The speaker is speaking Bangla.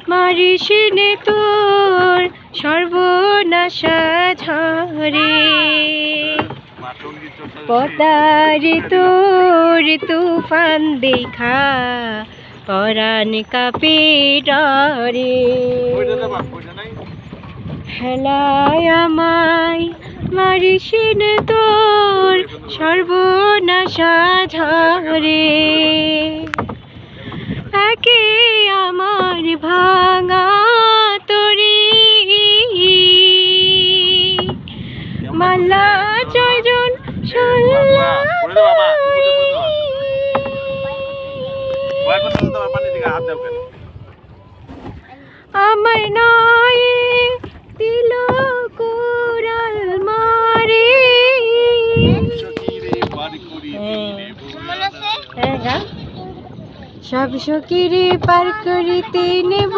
মারিস নে তোর সর্বনাশা ঝরে পদারে তোর তুফান দেখা পরাণ কাঁপে ডরে হেলায় আমায় মারিস নে তোর সর্বনাশা ঝরে একে আমার ভাঙা তরি মাল্লা জয়জন আমার নয় দিল কোরাল মারে সব সকিরে পার করিতে নেব